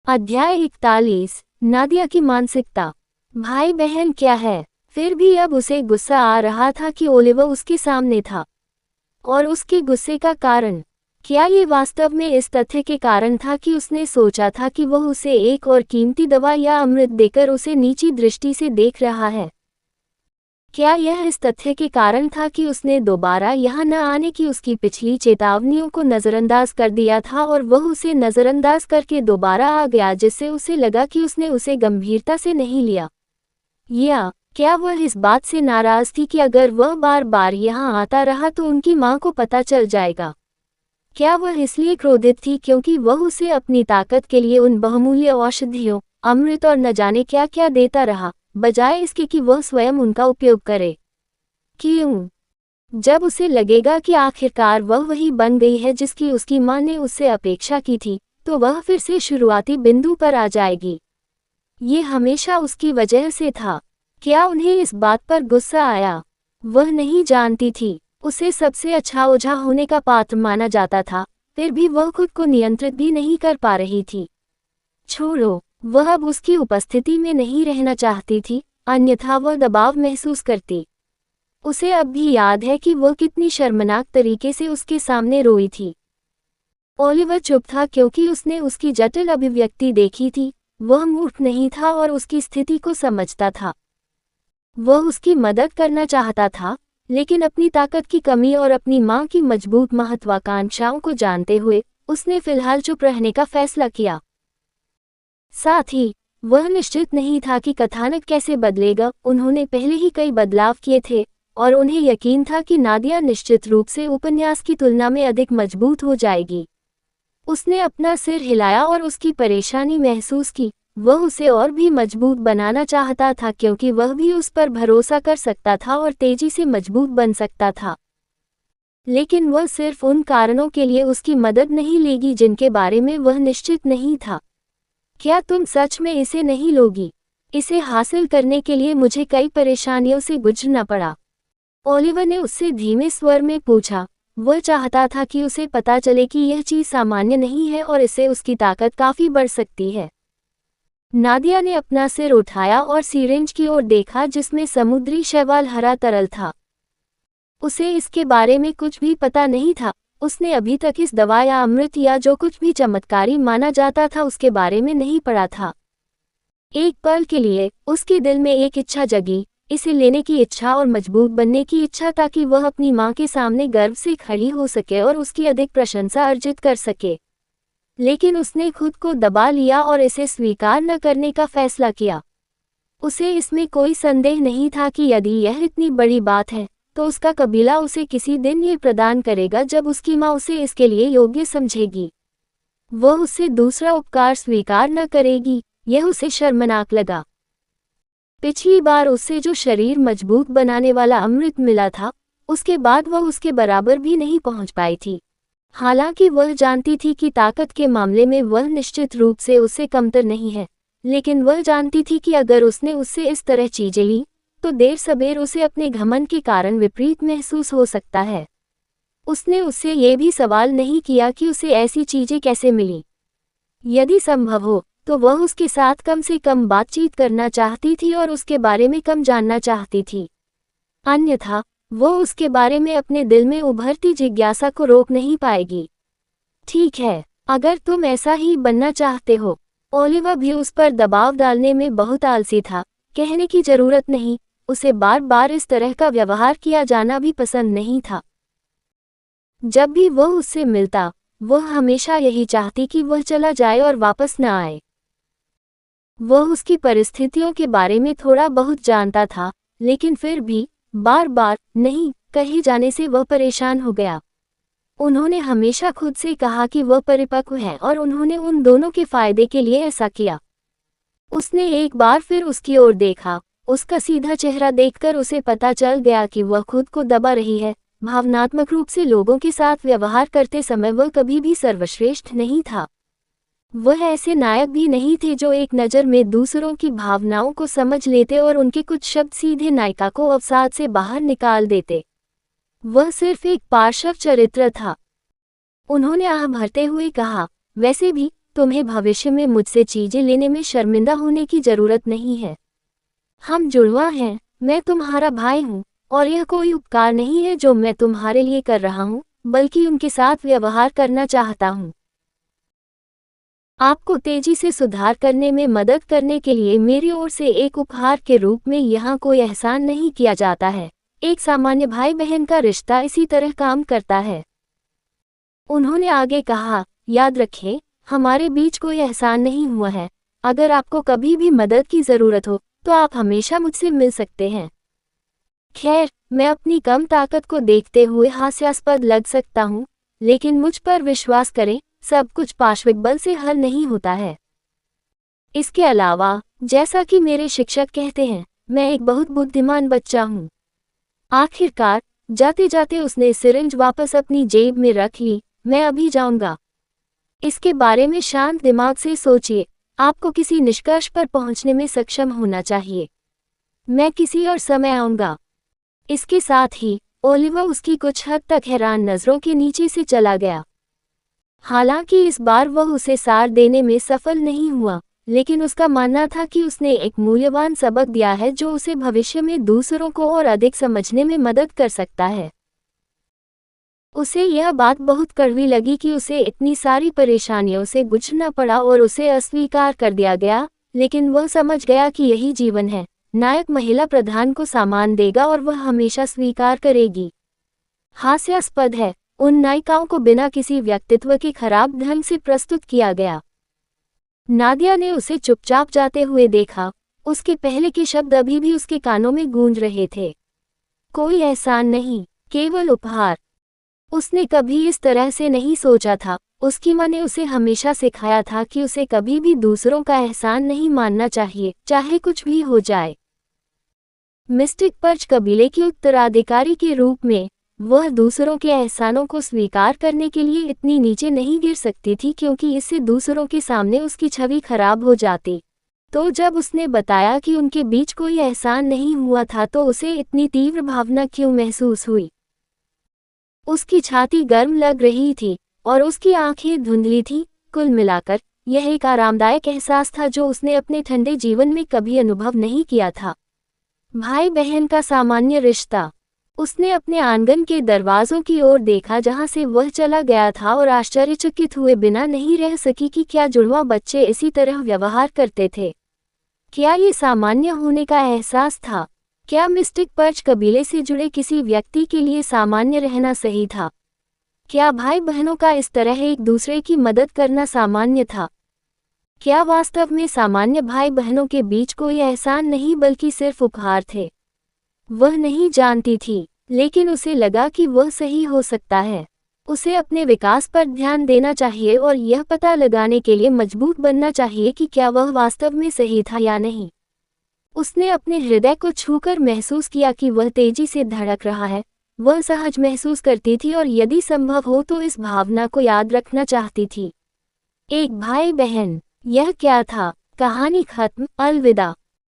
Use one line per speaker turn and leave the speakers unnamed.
अध्याय 41। नादिया की मानसिकता। भाई बहन क्या है, फिर भी अब उसे गुस्सा आ रहा था कि ओलिवर उसके सामने था। और उसके गुस्से का कारण क्या ये वास्तव में इस तथ्य के कारण था कि उसने सोचा था कि वह उसे एक और कीमती दवा या अमृत देकर उसे नीची दृष्टि से देख रहा है? क्या यह इस तथ्य के कारण था कि उसने दोबारा यहाँ न आने की उसकी पिछली चेतावनियों को नज़रअंदाज कर दिया था और वह उसे नज़रअंदाज करके दोबारा आ गया, जिससे उसे लगा कि उसने उसे गंभीरता से नहीं लिया? या क्या वह इस बात से नाराज़ थी कि अगर वह बार बार यहाँ आता रहा तो उनकी माँ को पता चल जाएगा? क्या वह इसलिए क्रोधित थी क्योंकि वह उसे अपनी ताकत के लिए उन बहुमूल्य औषधियों, अमृत और न जाने क्या क्या देता रहा, बजाय इसके कि वह स्वयं उनका उपयोग करे? क्यों? जब उसे लगेगा कि आखिरकार वह वही बन गई है जिसकी उसकी माँ ने उससे अपेक्षा की थी, तो वह फिर से शुरुआती बिंदु पर आ जाएगी। ये हमेशा उसकी वजह से था। क्या उन्हें इस बात पर गुस्सा आया? वह नहीं जानती थी। उसे सबसे अच्छा ओझा होने का पात्र माना जाता था, फिर भी वह खुद को नियंत्रित भी नहीं कर पा रही थी। छोड़ो, वह अब उसकी उपस्थिति में नहीं रहना चाहती थी, अन्यथा वह दबाव महसूस करती। उसे अब भी याद है कि वह कितनी शर्मनाक तरीके से उसके सामने रोई थी। ओलिवर चुप था क्योंकि उसने उसकी जटिल अभिव्यक्ति देखी थी। वह मूर्ख नहीं था और उसकी स्थिति को समझता था। वह उसकी मदद करना चाहता था, लेकिन अपनी ताकत की कमी और अपनी माँ की मजबूत महत्वाकांक्षाओं को जानते हुए उसने फिलहाल चुप रहने का फैसला किया। साथ ही वह निश्चित नहीं था कि कथानक कैसे बदलेगा। उन्होंने पहले ही कई बदलाव किए थे और उन्हें यकीन था कि नादिया निश्चित रूप से उपन्यास की तुलना में अधिक मजबूत हो जाएगी। उसने अपना सिर हिलाया और उसकी परेशानी महसूस की। वह उसे और भी मजबूत बनाना चाहता था क्योंकि वह भी उस पर भरोसा कर सकता था और तेजी से मजबूत बन सकता था। लेकिन वह सिर्फ उन कारणों के लिए उसकी मदद नहीं लेगी जिनके बारे में वह निश्चित नहीं था। क्या तुम सच में इसे नहीं लोगी? इसे हासिल करने के लिए मुझे कई परेशानियों से गुजरना पड़ा। ओलिवर ने उससे धीमे स्वर में पूछा। वह चाहता था कि उसे पता चले कि यह चीज़ सामान्य नहीं है और इससे उसकी ताकत काफ़ी बढ़ सकती है। नादिया ने अपना सिर उठाया और सिरिंज की ओर देखा जिसमें समुद्री शैवाल हरा तरल था। उसे इसके बारे में कुछ भी पता नहीं था। उसने अभी तक इस दवा या अमृत या जो कुछ भी चमत्कारी माना जाता था उसके बारे में नहीं पढ़ा था। एक पल के लिए उसके दिल में एक इच्छा जगी, इसे लेने की इच्छा और मजबूत बनने की इच्छा, ताकि वह अपनी माँ के सामने गर्व से खड़ी हो सके और उसकी अधिक प्रशंसा अर्जित कर सके। लेकिन उसने खुद को दबा लिया और इसे स्वीकार न करने का फैसला किया। उसे इसमें कोई संदेह नहीं था कि यदि यह इतनी बड़ी बात है तो उसका कबीला उसे किसी दिन ये प्रदान करेगा जब उसकी माँ उसे इसके लिए योग्य समझेगी। वह उससे दूसरा उपकार स्वीकार न करेगी। यह उसे शर्मनाक लगा। पिछली बार उससे जो शरीर मजबूत बनाने वाला अमृत मिला था, उसके बाद वह उसके बराबर भी नहीं पहुंच पाई थी। हालांकि वह जानती थी कि ताकत के मामले में वह निश्चित रूप से उससे कमतर नहीं है, लेकिन वह जानती थी कि अगर उसने उससे इस तरह चीजें ली तो देर सबेर उसे अपने घमंड के कारण विपरीत महसूस हो सकता है। उसने उससे ये भी सवाल नहीं किया कि उसे ऐसी चीजें कैसे मिली। यदि संभव हो तो वह उसके साथ कम से कम बातचीत करना चाहती थी और उसके बारे में कम जानना चाहती थी। अन्यथा वो उसके बारे में अपने दिल में उभरती जिज्ञासा को रोक नहीं पाएगी। ठीक है, अगर तुम ऐसा ही बनना चाहते हो। ओलिवर भी उस पर दबाव डालने में बहुत आलसी था। कहने की जरूरत नहीं, उसे बार बार इस तरह का व्यवहार किया जाना भी पसंद नहीं था। जब भी वह उससे मिलता, वह हमेशा यही चाहती कि वह चला जाए और वापस न आए। वह उसकी परिस्थितियों के बारे में थोड़ा बहुत जानता था, लेकिन फिर भी बार बार नहीं कहे जाने से वह परेशान हो गया। उन्होंने हमेशा खुद से कहा कि वह परिपक्व है और उन्होंने उन दोनों के फायदे के लिए ऐसा किया। उसने एक बार फिर उसकी ओर देखा। उसका सीधा चेहरा देखकर उसे पता चल गया कि वह खुद को दबा रही है। भावनात्मक रूप से लोगों के साथ व्यवहार करते समय वह कभी भी सर्वश्रेष्ठ नहीं था। वह ऐसे नायक भी नहीं थे जो एक नज़र में दूसरों की भावनाओं को समझ लेते और उनके कुछ शब्द सीधे नायिका को अवसाद से बाहर निकाल देते। वह सिर्फ एक पार्श्व चरित्र था। उन्होंने आह भरते हुए कहा, वैसे भी तुम्हें भविष्य में मुझसे चीजें लेने में शर्मिंदा होने की जरूरत नहीं है। हम जुड़वा हैं, मैं तुम्हारा भाई हूँ, और यह कोई उपकार नहीं है जो मैं तुम्हारे लिए कर रहा हूँ, बल्कि उनके साथ व्यवहार करना चाहता हूँ। आपको तेजी से सुधार करने में मदद करने के लिए मेरी ओर से एक उपहार के रूप में यहाँ कोई एहसान नहीं किया जाता है। एक सामान्य भाई बहन का रिश्ता इसी तरह काम करता है। उन्होंने आगे कहा, याद रखें, हमारे बीच कोई एहसान नहीं हुआ है। अगर आपको कभी भी मदद की ज़रूरत हो तो आप हमेशा मुझसे मिल सकते हैं। खैर, मैं अपनी कम ताकत को देखते हुए हास्यास्पद लग सकता हूँ, लेकिन मुझ पर विश्वास करें, सब कुछ पार्श्विक बल से हल नहीं होता है। इसके अलावा, जैसा कि मेरे शिक्षक कहते हैं, मैं एक बहुत बुद्धिमान बच्चा हूँ। आखिरकार, जाते जाते उसने सिरिंज वापस अपनी जेब में रख ली। मैं अभी जाऊंगा। इसके बारे में शांत दिमाग से सोचिए, आपको किसी निष्कर्ष पर पहुंचने में सक्षम होना चाहिए। मैं किसी और समय आऊंगा। इसके साथ ही, ओलिवर उसकी कुछ हद तक हैरान नज़रों के नीचे से चला गया। हालांकि इस बार वह उसे सार देने में सफल नहीं हुआ, लेकिन उसका मानना था कि उसने एक मूल्यवान सबक दिया है जो उसे भविष्य में दूसरों को और अधिक समझने में मदद कर सकता है। उसे यह बात बहुत कड़वी लगी कि उसे इतनी सारी परेशानियों से गुजरना पड़ा और उसे अस्वीकार कर दिया गया, लेकिन वह समझ गया कि यही जीवन है। नायक महिला प्रधान को सामान देगा और वह हमेशा स्वीकार करेगी। हास्यास्पद है, उन नायिकाओं को बिना किसी व्यक्तित्व के खराब ढंग से प्रस्तुत किया गया। नादिया ने उसे चुपचाप जाते हुए देखा। उसके पहले के शब्द अभी भी उसके कानों में गूंज रहे थे। कोई एहसान नहीं, केवल उपहार। उसने कभी इस तरह से नहीं सोचा था। उसकी माँ ने उसे हमेशा सिखाया था कि उसे कभी भी दूसरों का एहसान नहीं मानना चाहिए, चाहे कुछ भी हो जाए। मिस्टिक पर्च कबीले की उत्तराधिकारी के रूप में, वह दूसरों के एहसानों को स्वीकार करने के लिए इतनी नीचे नहीं गिर सकती थी, क्योंकि इससे दूसरों के सामने उसकी छवि खराब हो जाती। तो जब उसने बताया कि उनके बीच कोई एहसान नहीं हुआ था तो उसे इतनी तीव्र भावना क्यों महसूस हुई। उसकी छाती गर्म लग रही थी और उसकी आंखें धुंधली थीं। कुल मिलाकर यह एक आरामदायक एहसास था जो उसने अपने ठंडे जीवन में कभी अनुभव नहीं किया था। भाई बहन का सामान्य रिश्ता। उसने अपने आंगन के दरवाजों की ओर देखा जहां से वह चला गया था और आश्चर्यचकित हुए बिना नहीं रह सकी कि क्या जुड़वा बच्चे इसी तरह व्यवहार करते थे। क्या ये सामान्य होने का एहसास था? क्या मिस्टिक पर्च कबीले से जुड़े किसी व्यक्ति के लिए सामान्य रहना सही था? क्या भाई बहनों का इस तरह एक दूसरे की मदद करना सामान्य था? क्या वास्तव में सामान्य भाई बहनों के बीच कोई एहसान नहीं बल्कि सिर्फ उपहार थे? वह नहीं जानती थी, लेकिन उसे लगा कि वह सही हो सकता है। उसे अपने विकास पर ध्यान देना चाहिए और यह पता लगाने के लिए मजबूत बनना चाहिए कि क्या वह वास्तव में सही था या नहीं। उसने अपने हृदय को छूकर महसूस किया कि वह तेजी से धड़क रहा है। वह सहज महसूस करती थी और यदि संभव हो तो इस भावना को याद रखना चाहती थी। एक भाई बहन। यह क्या था? कहानी खत्म। अलविदा।